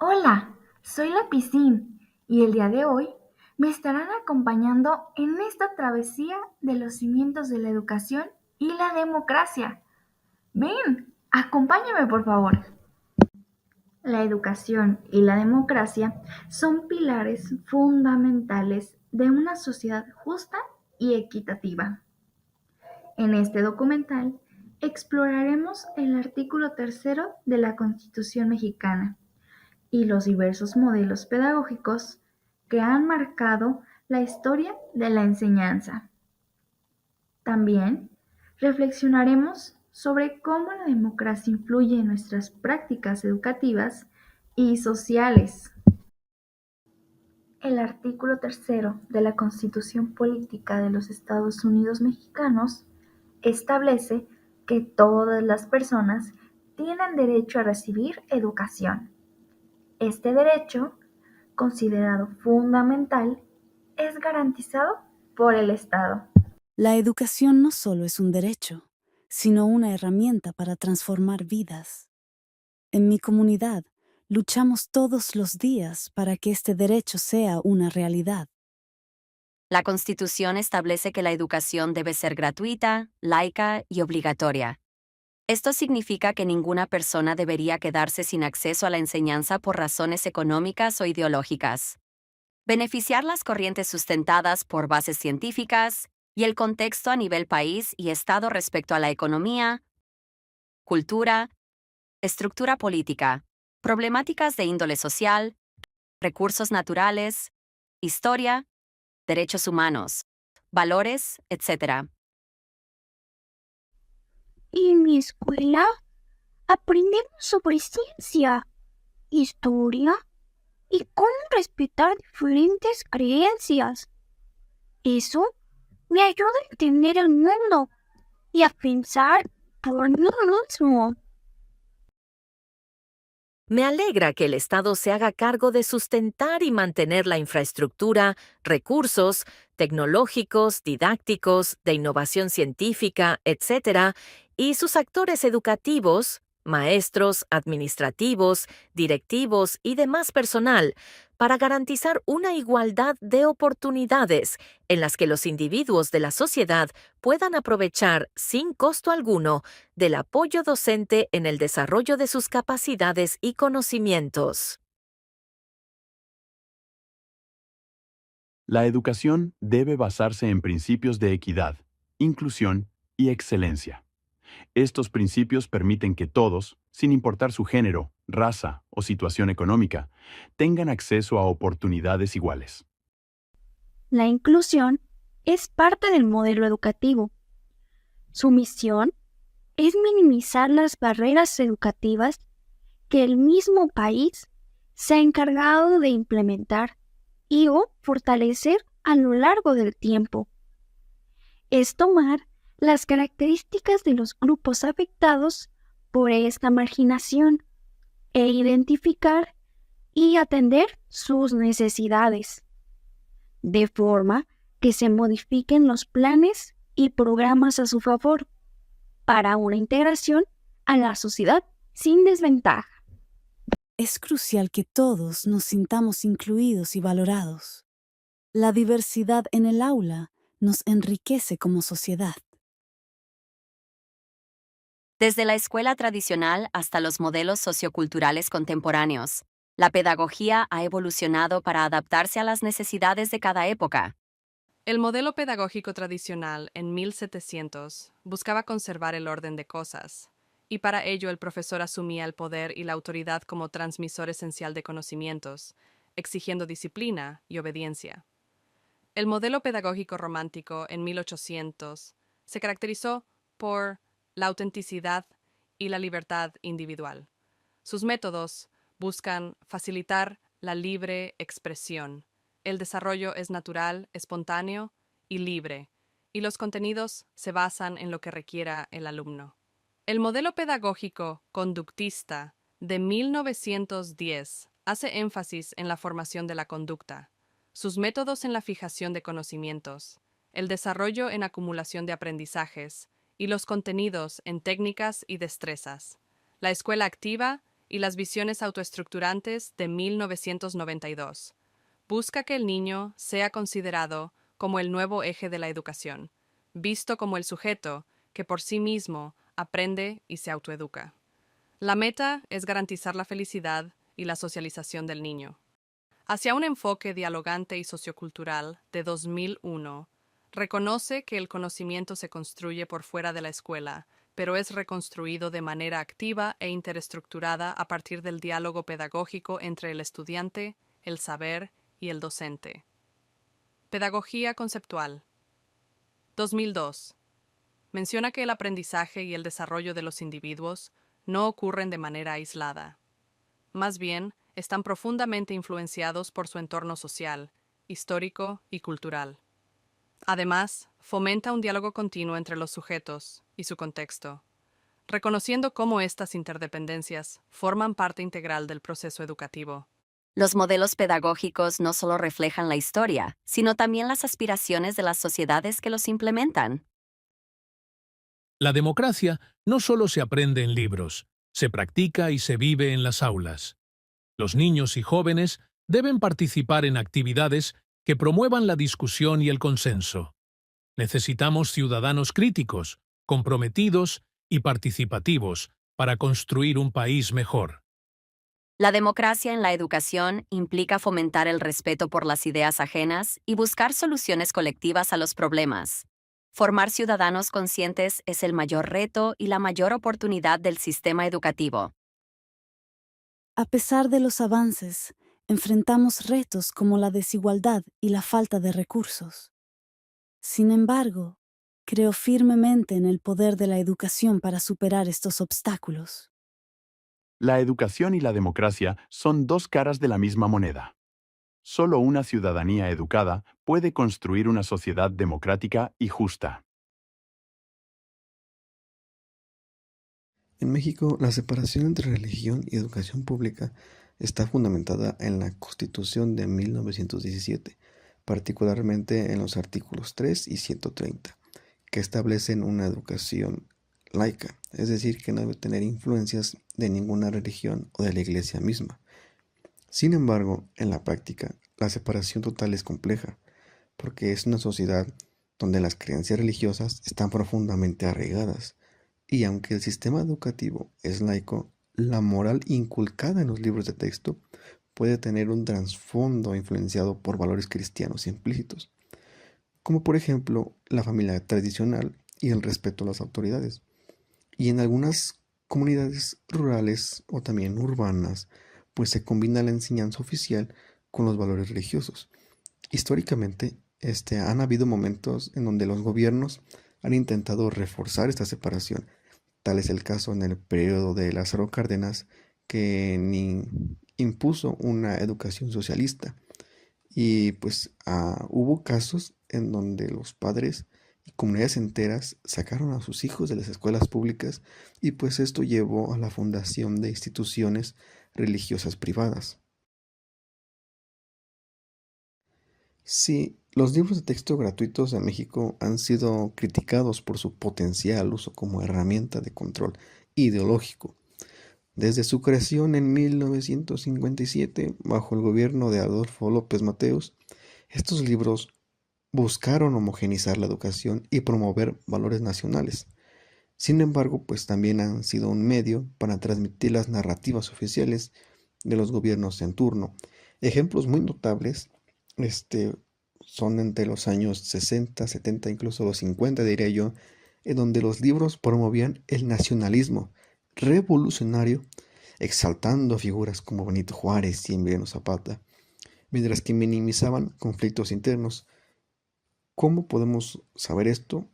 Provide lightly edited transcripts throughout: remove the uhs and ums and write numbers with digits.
Hola, soy la Piscín y el día de hoy me estarán acompañando en esta travesía de los cimientos de la educación y la democracia. Ven, acompáñame por favor. La educación y la democracia son pilares fundamentales de una sociedad justa y equitativa. En este documental exploraremos el artículo tercero de la Constitución mexicana y los diversos modelos pedagógicos que han marcado la historia de la enseñanza. También reflexionaremos sobre cómo la democracia influye en nuestras prácticas educativas y sociales. El artículo tercero de la Constitución Política de los Estados Unidos Mexicanos establece que todas las personas tienen derecho a recibir educación. Este derecho, considerado fundamental, es garantizado por el Estado. La educación no solo es un derecho, sino una herramienta para transformar vidas. En mi comunidad, luchamos todos los días para que este derecho sea una realidad. La Constitución establece que la educación debe ser gratuita, laica y obligatoria. Esto significa que ninguna persona debería quedarse sin acceso a la enseñanza por razones económicas o ideológicas. Beneficiar las corrientes sustentadas por bases científicas y el contexto a nivel país y Estado respecto a la economía, cultura, estructura política, problemáticas de índole social, recursos naturales, historia, derechos humanos, valores, etc. En mi escuela aprendemos sobre ciencia, historia y cómo respetar diferentes creencias. Eso me ayuda a entender el mundo y a pensar por mí mismo. Me alegra que el Estado se haga cargo de sustentar y mantener la infraestructura, recursos tecnológicos, didácticos, de innovación científica, etc., y sus actores educativos, maestros, administrativos, directivos y demás personal, para garantizar una igualdad de oportunidades en las que los individuos de la sociedad puedan aprovechar sin costo alguno del apoyo docente en el desarrollo de sus capacidades y conocimientos. La educación debe basarse en principios de equidad, inclusión y excelencia. Estos principios permiten que todos, sin importar su género, raza o situación económica, tengan acceso a oportunidades iguales. La inclusión es parte del modelo educativo. Su misión es minimizar las barreras educativas que el mismo país se ha encargado de implementar y o fortalecer a lo largo del tiempo. Es tomar las características de los grupos afectados por esta marginación e identificar y atender sus necesidades, de forma que se modifiquen los planes y programas a su favor para una integración a la sociedad sin desventaja. Es crucial que todos nos sintamos incluidos y valorados. La diversidad en el aula nos enriquece como sociedad. Desde la escuela tradicional hasta los modelos socioculturales contemporáneos, la pedagogía ha evolucionado para adaptarse a las necesidades de cada época. El modelo pedagógico tradicional en 1700 buscaba conservar el orden de cosas, y para ello el profesor asumía el poder y la autoridad como transmisor esencial de conocimientos, exigiendo disciplina y obediencia. El modelo pedagógico romántico en 1800 se caracterizó por la autenticidad y la libertad individual. Sus métodos buscan facilitar la libre expresión. El desarrollo es natural, espontáneo y libre, y los contenidos se basan en lo que requiera el alumno. El modelo pedagógico conductista de 1910 hace énfasis en la formación de la conducta, sus métodos en la fijación de conocimientos, el desarrollo en acumulación de aprendizajes y los contenidos en técnicas y destrezas. La escuela activa y las visiones autoestructurantes de 1992. Busca que el niño sea considerado como el nuevo eje de la educación, visto como el sujeto que por sí mismo aprende y se autoeduca. La meta es garantizar la felicidad y la socialización del niño. Hacia un enfoque dialogante y sociocultural de 2001, reconoce que el conocimiento se construye por fuera de la escuela, pero es reconstruido de manera activa e interesestructurada a partir del diálogo pedagógico entre el estudiante, el saber y el docente. Pedagogía conceptual. 2002. Menciona que el aprendizaje y el desarrollo de los individuos no ocurren de manera aislada. Más bien, están profundamente influenciados por su entorno social, histórico y cultural. Además, fomenta un diálogo continuo entre los sujetos y su contexto, reconociendo cómo estas interdependencias forman parte integral del proceso educativo. Los modelos pedagógicos no solo reflejan la historia, sino también las aspiraciones de las sociedades que los implementan. La democracia no solo se aprende en libros, se practica y se vive en las aulas. Los niños y jóvenes deben participar en actividades que promuevan la discusión y el consenso. Necesitamos ciudadanos críticos, comprometidos y participativos para construir un país mejor. La democracia en la educación implica fomentar el respeto por las ideas ajenas y buscar soluciones colectivas a los problemas. Formar ciudadanos conscientes es el mayor reto y la mayor oportunidad del sistema educativo. A pesar de los avances, enfrentamos retos como la desigualdad y la falta de recursos. Sin embargo, creo firmemente en el poder de la educación para superar estos obstáculos. La educación y la democracia son dos caras de la misma moneda. Solo una ciudadanía educada puede construir una sociedad democrática y justa. En México, la separación entre religión y educación pública está fundamentada en la Constitución de 1917, particularmente en los artículos 3 y 130, que establecen una educación laica, es decir, que no debe tener influencias de ninguna religión o de la Iglesia misma. Sin embargo, en la práctica, la separación total es compleja, porque es una sociedad donde las creencias religiosas están profundamente arraigadas. Y aunque el sistema educativo es laico, la moral inculcada en los libros de texto puede tener un trasfondo influenciado por valores cristianos implícitos, como por ejemplo la familia tradicional y el respeto a las autoridades. Y en algunas comunidades rurales o también urbanas, pues se combina la enseñanza oficial con los valores religiosos. Históricamente, han habido momentos en donde los gobiernos han intentado reforzar esta separación. Tal es el caso en el periodo de Lázaro Cárdenas, que impuso una educación socialista. Y pues hubo casos en donde los padres y comunidades enteras sacaron a sus hijos de las escuelas públicas y pues esto llevó a la fundación de instituciones religiosas privadas. Sí, los libros de texto gratuitos en México han sido criticados por su potencial uso como herramienta de control ideológico. Desde su creación en 1957, bajo el gobierno de Adolfo López Mateos, estos libros buscaron homogeneizar la educación y promover valores nacionales. Sin embargo, pues también han sido un medio para transmitir las narrativas oficiales de los gobiernos en turno. Ejemplos muy notables son entre los años 60, 70, incluso los 50, diría yo, en donde los libros promovían el nacionalismo revolucionario, exaltando figuras como Benito Juárez y Emiliano Zapata, mientras que minimizaban conflictos internos. ¿Cómo podemos saber esto?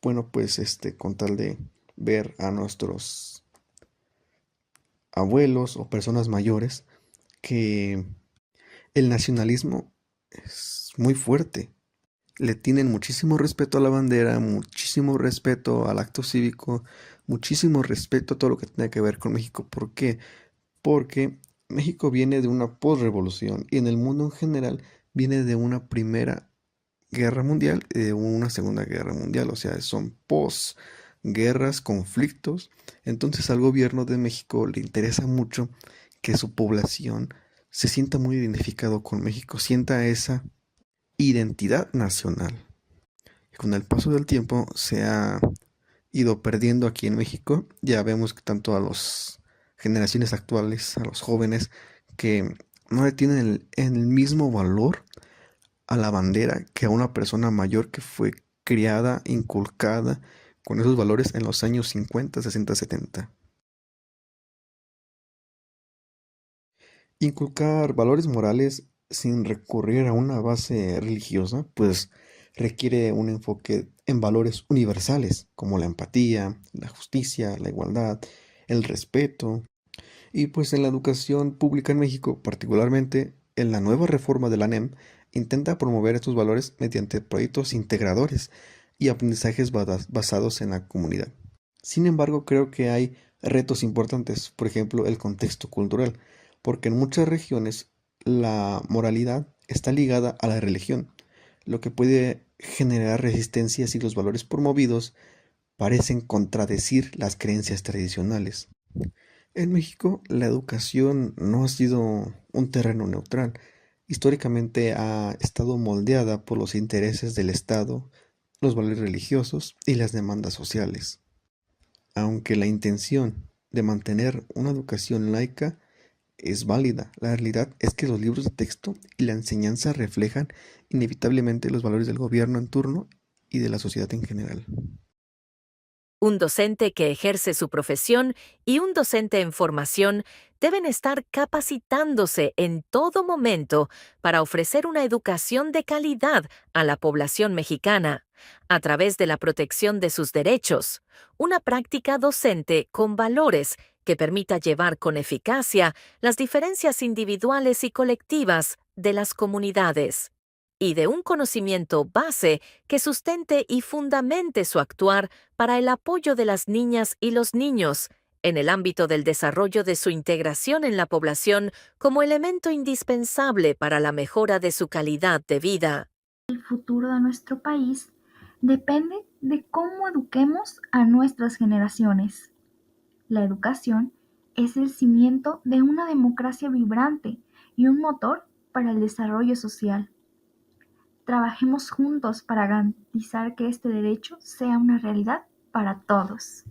Bueno, pues con tal de ver a nuestros abuelos o personas mayores que el nacionalismo es muy fuerte. Le tienen muchísimo respeto a la bandera, muchísimo respeto al acto cívico, muchísimo respeto a todo lo que tiene que ver con México. ¿Por qué? Porque México viene de una posrevolución y en el mundo en general viene de una primera guerra mundial y de una segunda guerra mundial. O sea, son guerras, conflictos. Entonces al gobierno de México le interesa mucho que su población se sienta muy identificado con México, sienta esa identidad nacional. Y con el paso del tiempo se ha ido perdiendo aquí en México. Ya vemos que tanto a las generaciones actuales, a los jóvenes, que no le tienen el mismo valor a la bandera que a una persona mayor que fue criada, inculcada con esos valores en los años 50, 60, 70. Inculcar valores morales sin recurrir a una base religiosa, pues requiere un enfoque en valores universales, como la empatía, la justicia, la igualdad, el respeto. Y pues en la educación pública en México, particularmente en la nueva reforma de la NEM, intenta promover estos valores mediante proyectos integradores y aprendizajes basados en la comunidad. Sin embargo, creo que hay retos importantes, por ejemplo, el contexto cultural, porque en muchas regiones la moralidad está ligada a la religión, lo que puede generar resistencia si los valores promovidos parecen contradecir las creencias tradicionales. En México, la educación no ha sido un terreno neutral. Históricamente ha estado moldeada por los intereses del Estado, los valores religiosos y las demandas sociales. Aunque la intención de mantener una educación laica es válida, la realidad es que los libros de texto y la enseñanza reflejan inevitablemente los valores del gobierno en turno y de la sociedad en general. Un docente que ejerce su profesión y un docente en formación deben estar capacitándose en todo momento para ofrecer una educación de calidad a la población mexicana, a través de la protección de sus derechos, una práctica docente con valores que permita llevar con eficacia las diferencias individuales y colectivas de las comunidades, y de un conocimiento base que sustente y fundamente su actuar para el apoyo de las niñas y los niños en el ámbito del desarrollo de su integración en la población como elemento indispensable para la mejora de su calidad de vida. El futuro de nuestro país depende de cómo eduquemos a nuestras generaciones. La educación es el cimiento de una democracia vibrante y un motor para el desarrollo social. Trabajemos juntos para garantizar que este derecho sea una realidad para todos.